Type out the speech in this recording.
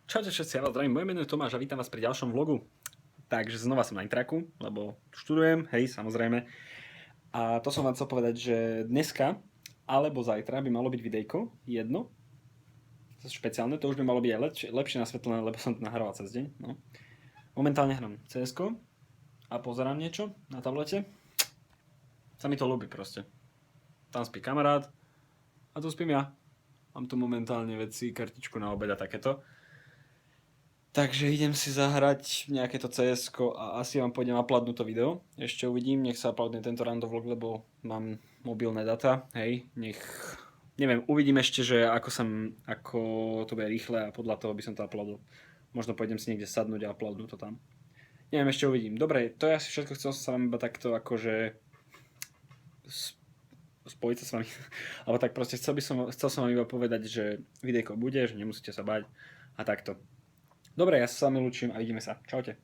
Čaute všetci, ja vás zdravím, moje meno je Tomáš a vítam vás pri ďalšom vlogu. Takže znova som na Intraku, lebo študujem, hej, samozrejme. A to som vám chcel povedať, že dneska alebo zajtra by malo byť videjko, jedno, špeciálne, to už by malo byť aj lepšie nasvetlené, lebo som to nahrával cez deň. No. Momentálne hrám cs a pozerám niečo na tablete. Sa mi to ľúbi proste. Tam spí kamarát a tu spím ja. Mám tu momentálne veci, kartičku na obed a takéto. Takže idem si zahrať nejaké to cs a asi vám pôjdem uploadnúť to video. Ešte uvidím, nech sa uploadne tento random vlog, lebo mám mobilné data, hej, neviem, uvidím ešte, že ako to bude rýchle a podľa toho by som to uploadol. Možno pôjdem si niekde sadnúť a uploadnúť to tam. Neviem, ešte uvidím. Dobre, to je asi všetko, chcel som sa vám iba takto akože spojiť sa s vami. Alebo tak proste chcel som vám iba povedať, že videjko bude, že nemusíte sa bať a takto. Dobre, ja sa s vami lúčim a vidíme sa. Čaute.